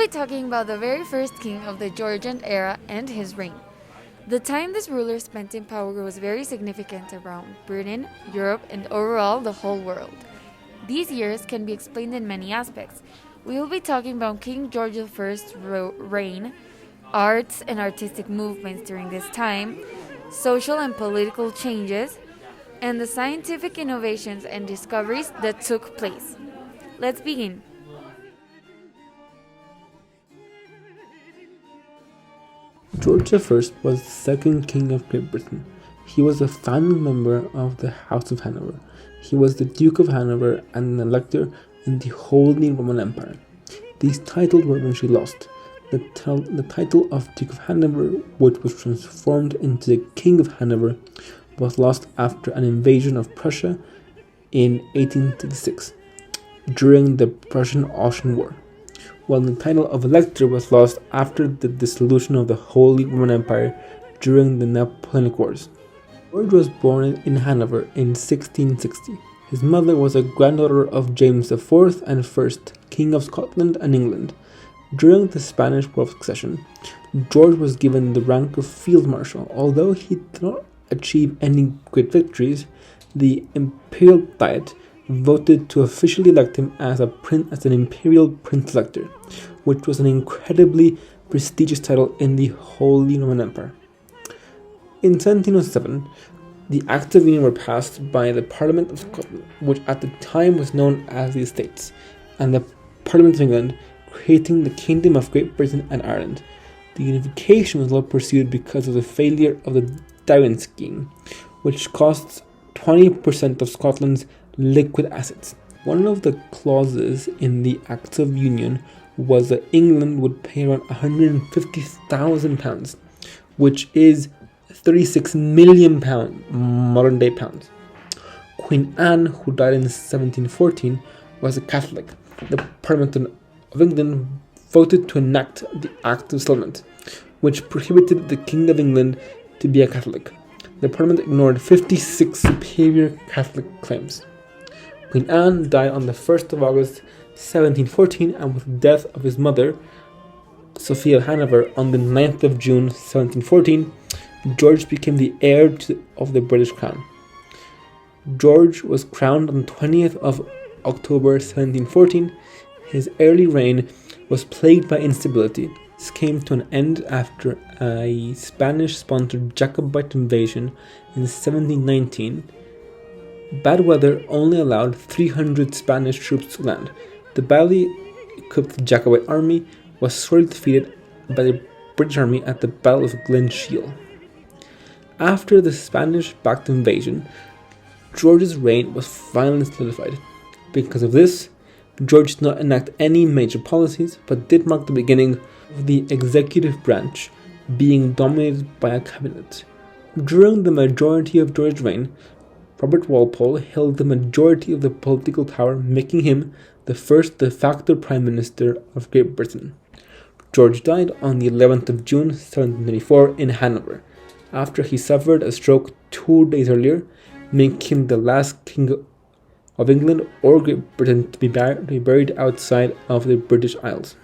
be talking about the very first king of the Georgian era and his reign. The time this ruler spent in power was very significant around Britain, Europe, and overall the whole world. These years can be explained in many aspects. We will be talking about King George I's reign, arts and artistic movements during this time, social and political changes, and the scientific innovations and discoveries that took place. Let's begin. George I was the second king of Great Britain. He was a founding member of the House of Hanover. He was the Duke of Hanover and an elector in the Holy Roman Empire. These titles were eventually lost. The title of Duke of Hanover, which was transformed into the King of Hanover, was lost after an invasion of Prussia in 1866 during the Prussian-Austrian War, while the title of Elector was lost after the dissolution of the Holy Roman Empire during the Napoleonic Wars. George was born in Hanover in 1660. His mother was a granddaughter of James IV and first King of Scotland and England. During the Spanish War of Succession, George was given the rank of Field Marshal. Although he did not achieve any great victories, the Imperial Diet voted to officially elect him as an Imperial Prince Elector, which was an incredibly prestigious title in the Holy Roman Empire. In 1707, the Acts of Union were passed by the Parliament of Scotland, which at the time was known as the Estates, and the Parliament of England, creating the Kingdom of Great Britain and Ireland. The unification was not pursued because of the failure of the Darwin scheme, which costs 20% of Scotland's liquid assets. One of the clauses in the Acts of Union was that England would pay around £150,000, which is £36 million modern day pounds. Queen Anne, who died in 1714, was a Catholic. The Parliament of England voted to enact the Act of Settlement, which prohibited the King of England to be a Catholic. The Parliament ignored 56 superior Catholic claims. Queen Anne died on the 1st of August 1714, and with the death of his mother, Sophia of Hanover, on the 9th of June 1714, George became the heir of the British crown. George was crowned on the 20th of October 1714. His early reign was plagued by instability. This came to an end after a Spanish-sponsored Jacobite invasion in 1719. Bad weather only allowed 300 Spanish troops to land. The badly equipped Jacobite army was sorely defeated by the British army at the Battle of Glen Shiel. After the Spanish-backed invasion, George's reign was finally solidified. Because of this, George did not enact any major policies, but did mark the beginning of the executive branch being dominated by a cabinet. During the majority of George's reign, Robert Walpole held the majority of the political power, making him the first de facto Prime Minister of Great Britain. George died on the 11th of June 1724 in Hanover, after he suffered a stroke 2 days earlier, making him the last king of England or Great Britain to be buried outside of the British Isles.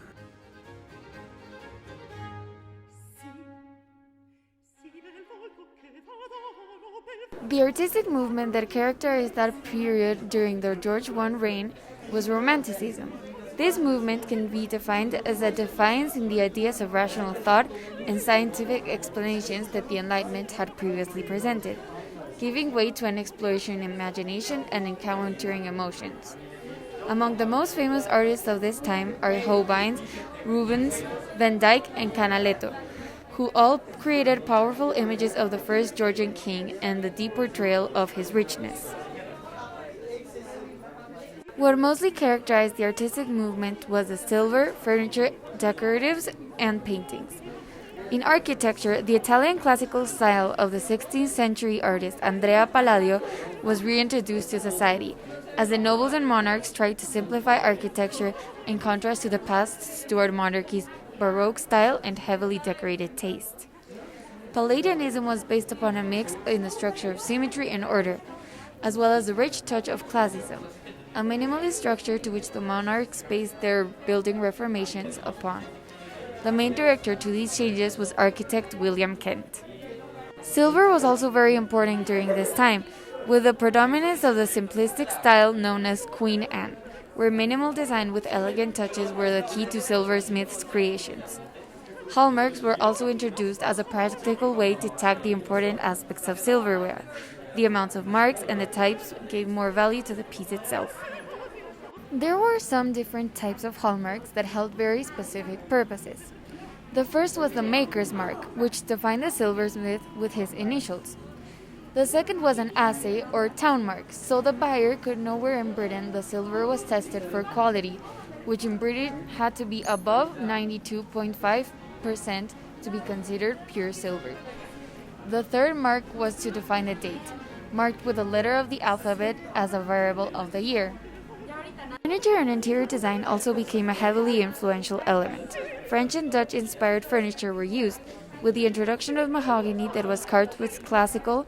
The artistic movement that characterized that period during the George I reign was Romanticism. This movement can be defined as a defiance in the ideas of rational thought and scientific explanations that the Enlightenment had previously presented, giving way to an exploration in imagination and encountering emotions. Among the most famous artists of this time are Holbein, Rubens, Van Dyck, and Canaletto, who all created powerful images of the first Georgian king and the deep portrayal of his richness. What mostly characterized the artistic movement was the silver, furniture, decoratives, and paintings. In architecture, the Italian classical style of the 16th century artist Andrea Palladio was reintroduced to society, as the nobles and monarchs tried to simplify architecture in contrast to the past Stuart monarchy's Baroque style and heavily decorated taste. Palladianism was based upon a mix in the structure of symmetry and order, as well as the rich touch of classicism. a minimalist structure to which the monarchs based their building reformations upon. The main director to these changes was architect William Kent. Silver was also very important during this time, with the predominance of the simplistic style known as Queen Anne, where minimal design with elegant touches were the key to silversmiths' creations. Hallmarks were also introduced as a practical way to tag the important aspects of silverware. The amounts of marks and the types gave more value to the piece itself. There were some different types of hallmarks that held very specific purposes. The first was the maker's mark, which defined the silversmith with his initials. The second was an assay or town mark, so the buyer could know where in Britain the silver was tested for quality, which in Britain had to be above 92.5% to be considered pure silver. The third mark was to define a date, marked with a letter of the alphabet as a variable of the year. Furniture and interior design also became a heavily influential element. French and Dutch inspired furniture were used, with the introduction of mahogany that was carved with classical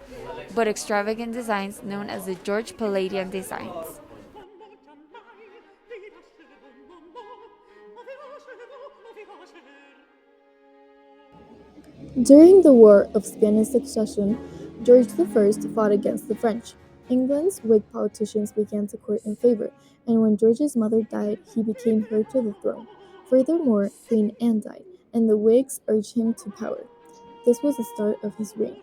but extravagant designs known as the George Palladian designs. During the War of Spanish Succession, George I fought against the French. England's Whig politicians began to court in favor, and when George's mother died, he became heir to the throne. Furthermore, Queen Anne died, and the Whigs urged him to power. This was the start of his reign.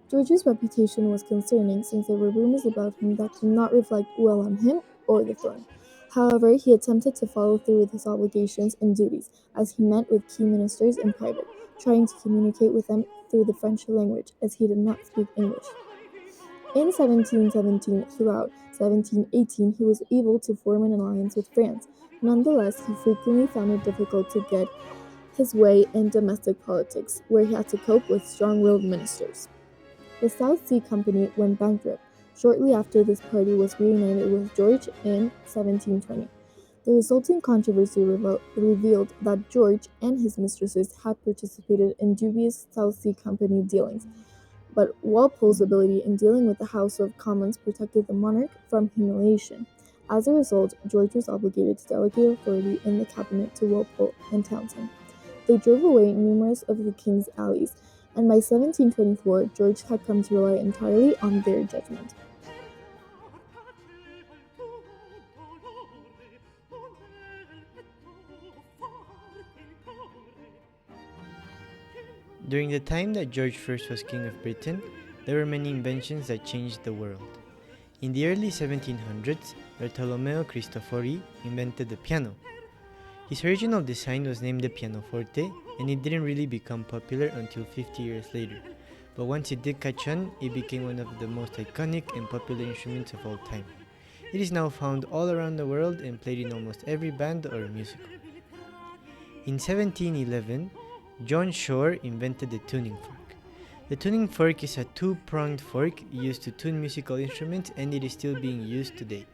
George's reputation was concerning since there were rumors about him that did not reflect well on him or the throne. However, he attempted to follow through with his obligations and duties as he met with key ministers in private, trying to communicate with them through the French language as he did not speak English. In 1717 throughout 1718, he was able to form an alliance with France. Nonetheless, he frequently found it difficult to get his way in domestic politics, where he had to cope with strong-willed ministers. The South Sea Company went bankrupt shortly after this party was reunited with George in 1720. The resulting controversy revealed that George and his mistresses had participated in dubious South Sea Company dealings, but Walpole's ability in dealing with the House of Commons protected the monarch from humiliation. As a result, George was obligated to delegate authority in the cabinet to Walpole and Townshend. They drove away numerous of the king's allies, and by 1724, George had come to rely entirely on their judgment. During the time that George I was King of Britain, there were many inventions that changed the world. In the early 1700s, Bartolomeo Cristofori invented the piano. His original design was named the pianoforte, and it didn't really become popular until 50 years later. But once it did catch on, it became one of the most iconic and popular instruments of all time. It is now found all around the world and played in almost every band or musical. In 1711, John Shore invented the tuning fork. The tuning fork is a two-pronged fork used to tune musical instruments, and it is still being used today.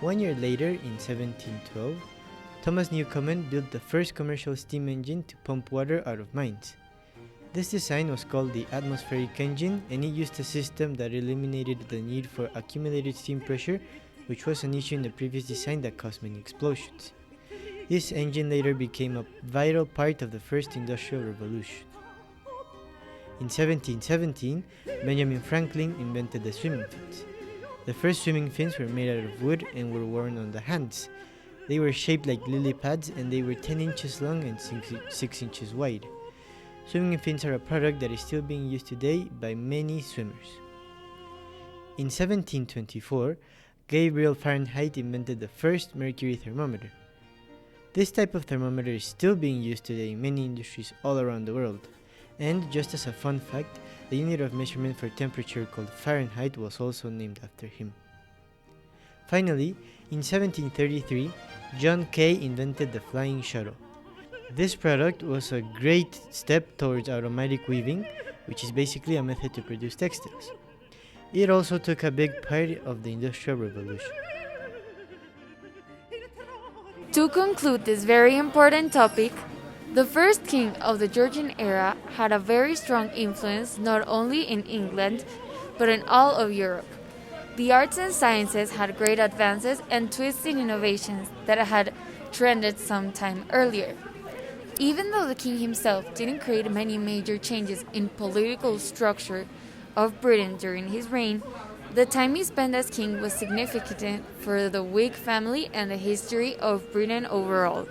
1 year later, in 1712, Thomas Newcomen built the first commercial steam engine to pump water out of mines. This design was called the atmospheric engine, and it used a system that eliminated the need for accumulated steam pressure, which was an issue in the previous design that caused many explosions. This engine later became a vital part of the first industrial revolution. In 1717, Benjamin Franklin invented the swimming fins. The first swimming fins were made out of wood and were worn on the hands. They were shaped like lily pads, and they were 10 inches long and 6 inches wide. Swimming fins are a product that is still being used today by many swimmers. In 1724, Gabriel Fahrenheit invented the first mercury thermometer. This type of thermometer is still being used today in many industries all around the world. And just as a fun fact, the unit of measurement for temperature called Fahrenheit was also named after him. Finally, in 1733, John Kay invented the flying shuttle. This product was a great step towards automatic weaving, which is basically a method to produce textiles. It also took a big part of the Industrial Revolution. To conclude this very important topic, the first king of the Georgian era had a very strong influence not only in England, but in all of Europe. The arts and sciences had great advances and twisting innovations that had trended some time earlier. Even though the king himself didn't create many major changes in political structure of Britain during his reign, the time he spent as king was significant for the Whig family and the history of Britain overall.